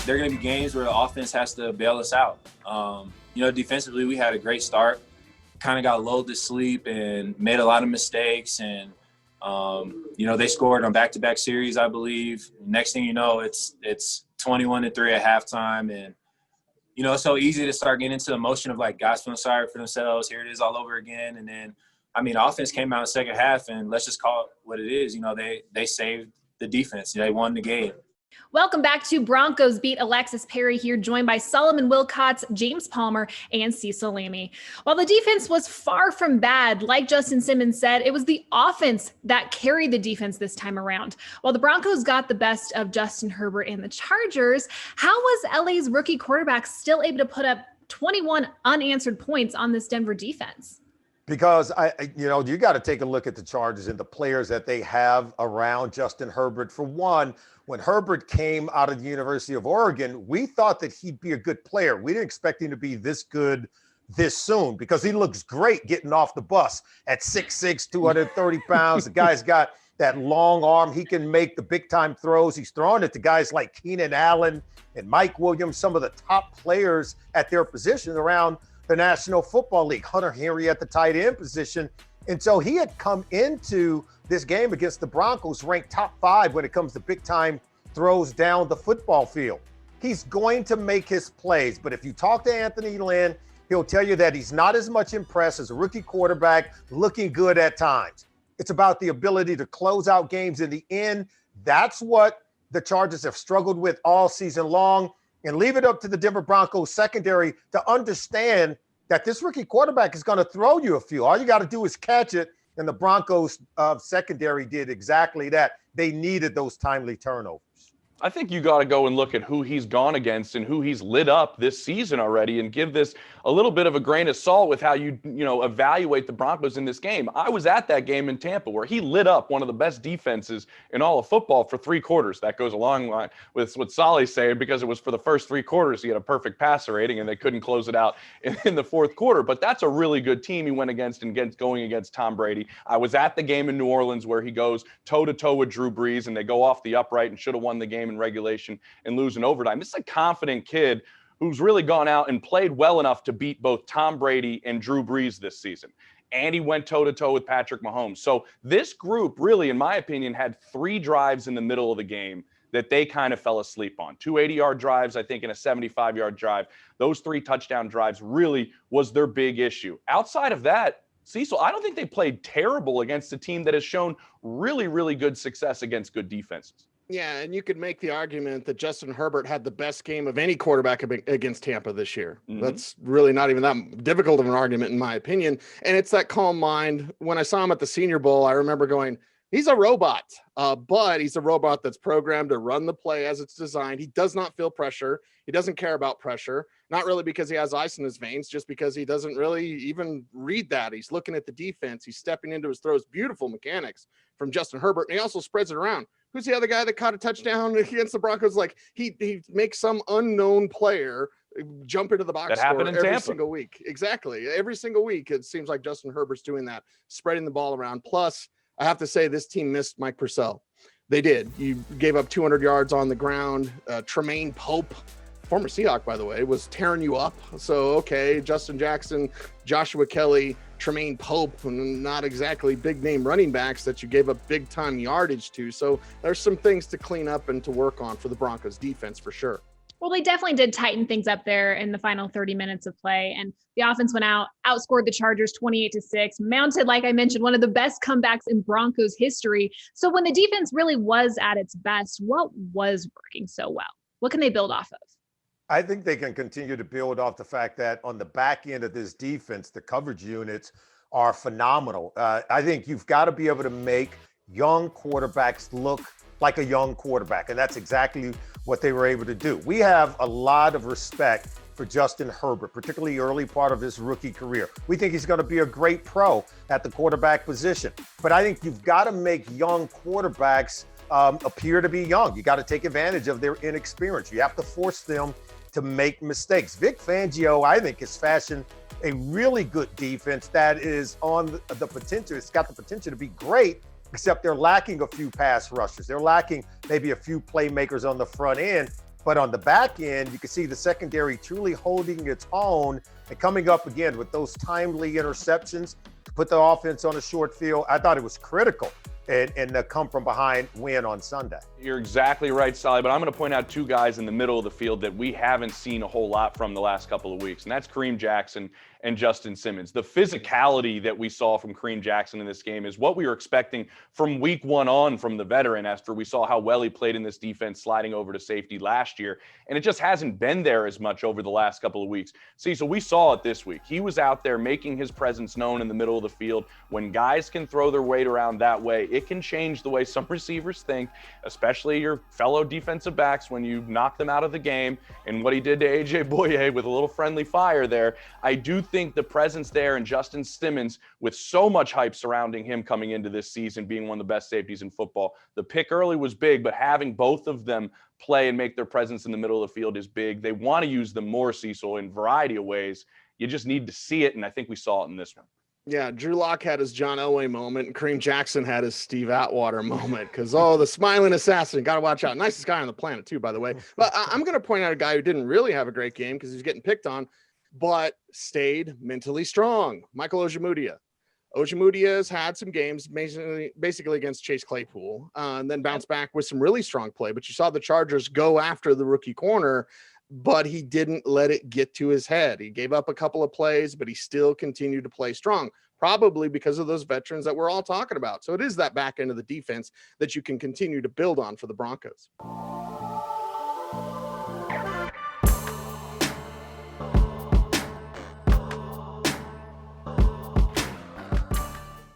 there are going to be games where the offense has to bail us out. Defensively, we had a great start, kind of got lulled to sleep and made a lot of mistakes. And, they scored on back-to-back series, I believe. Next thing you know, it's 21-3 at halftime. And, it's so easy to start getting into the emotion of, like, guys feeling sorry for themselves. Here it is all over again. And then, offense came out in the second half, and let's just call it what it is. They saved the defense. They won the game. Welcome back to Broncos Beat. Alexis Perry here, joined by Solomon Wilcots, James Palmer, and Cecil Lammey. While the defense was far from bad, like Justin Simmons said, it was the offense that carried the defense this time around. While the Broncos got the best of Justin Herbert and the Chargers, how was LA's rookie quarterback still able to put up 21 unanswered points on this Denver defense? Because you got to take a look at the Chargers and the players that they have around Justin Herbert. For one, when Herbert came out of the University of Oregon, we thought that he'd be a good player. We didn't expect him to be this good this soon because he looks great getting off the bus at 6'6", 230 pounds. The guy's got that long arm. He can make the big time throws. He's throwing it to guys like Keenan Allen and Mike Williams, some of the top players at their position around the National Football League. Hunter Henry at the tight end position. And so he had come into this game against the Broncos ranked top 5 when it comes to big time throws down the football field. He's going to make his plays, but if you talk to Anthony Lynn, he'll tell you that he's not as much impressed as a rookie quarterback, looking good at times. It's about the ability to close out games in the end. That's what the Chargers have struggled with all season long. And leave it up to the Denver Broncos secondary to understand that this rookie quarterback is going to throw you a few. All you got to do is catch it. And the Broncos secondary did exactly that. They needed those timely turnovers. I think you got to go and look at who he's gone against and who he's lit up this season already and give this a little bit of a grain of salt with how you evaluate the Broncos in this game. I was at that game in Tampa where he lit up one of the best defenses in all of football for 3 quarters. That goes along line with what Solly's saying because it was for the first 3 quarters he had a perfect passer rating and they couldn't close it out in the 4th quarter. But that's a really good team he went against going against Tom Brady. I was at the game in New Orleans where he goes toe-to-toe with Drew Brees and they go off the upright and should have won the game in regulation and lose in overtime. This is a confident kid who's really gone out and played well enough to beat both Tom Brady and Drew Brees this season. And he went toe-to-toe with Patrick Mahomes. So this group really, in my opinion, had 3 drives in the middle of the game that they kind of fell asleep on. 2 80-yard drives, I think, and a 75-yard drive. Those 3 touchdown drives really was their big issue. Outside of that, Cecil, I don't think they played terrible against a team that has shown really, really good success against good defenses. Yeah, and you could make the argument that Justin Herbert had the best game of any quarterback against Tampa this year. Mm-hmm. That's really not even that difficult of an argument, in my opinion. And it's that calm mind. When I saw him at the Senior Bowl, I remember going, he's a robot, but he's a robot that's programmed to run the play as it's designed. He does not feel pressure. He doesn't care about pressure, not really because he has ice in his veins, just because he doesn't really even read that. He's looking at the defense. He's stepping into his throws. Beautiful mechanics from Justin Herbert. And he also spreads it around. Who's the other guy that caught a touchdown against the Broncos? Like he makes some unknown player jump into the box that happened in every Tampa. Single week. Exactly. Every single week, it seems like Justin Herbert's doing that, spreading the ball around. Plus, I have to say this team missed Mike Purcell. They did. You gave up 200 yards on the ground. Tremaine Pope, former Seahawk, by the way, was tearing you up. So, okay, Justin Jackson, Joshua Kelly, Tremaine Pope, not exactly big name running backs that you gave up big time yardage to. So there's some things to clean up and to work on for the Broncos defense for sure. Well, they definitely did tighten things up there in the final 30 minutes of play. And the offense went out, outscored the Chargers 28-6, mounted, like I mentioned, one of the best comebacks in Broncos history. So when the defense really was at its best, what was working so well? What can they build off of? I think they can continue to build off the fact that on the back end of this defense, the coverage units are phenomenal. I think you've got to be able to make young quarterbacks look like a young quarterback, and that's exactly what they were able to do. We have a lot of respect for Justin Herbert, particularly early part of his rookie career. We think he's going to be a great pro at the quarterback position. But I think you've got to make young quarterbacks appear to be young. You got to take advantage of their inexperience. You have to force them to make mistakes. Vic Fangio, I think, has fashioned a really good defense that is on the potential. It's got the potential to be great, except they're lacking a few pass rushers. They're lacking maybe a few playmakers on the front end. But on the back end, you can see the secondary truly holding its own and coming up again with those timely interceptions to put the offense on a short field. I thought it was critical in the come from behind win on Sunday. You're exactly right, Sally, but I'm going to point out two guys in the middle of the field that we haven't seen a whole lot from the last couple of weeks, and that's Kareem Jackson and Justin Simmons. The physicality that we saw from Kareem Jackson in this game is what we were expecting from week one on from the veteran after we saw how well he played in this defense sliding over to safety last year, and it just hasn't been there as much over the last couple of weeks. So we saw it this week. He was out there making his presence known in the middle of the field. When guys can throw their weight around that way, it can change the way some receivers think, especially your fellow defensive backs when you knock them out of the game. And what he did to A.J. Boye with a little friendly fire there, I do think the presence there and Justin Simmons, with so much hype surrounding him coming into this season, being one of the best safeties in football. The pick early was big, but having both of them play and make their presence in the middle of the field is big. They want to use them more, Cecil, in a variety of ways. You just need to see it, and I think we saw it in this one. Yeah, Drew Lock had his John Elway moment, and Kareem Jackson had his Steve Atwater moment because, the smiling assassin, got to watch out. Nicest guy on the planet, too, by the way. But I'm going to point out a guy who didn't really have a great game because he's getting picked on, but stayed mentally strong. Michael Ojemudia. Ojemudia has had some games basically against Chase Claypool and then bounced back with some really strong play. But you saw the Chargers go after the rookie corner, but he didn't let it get to his head. He gave up a couple of plays, but he still continued to play strong, probably because of those veterans that we're all talking about. So it is that back end of the defense that you can continue to build on for the Broncos.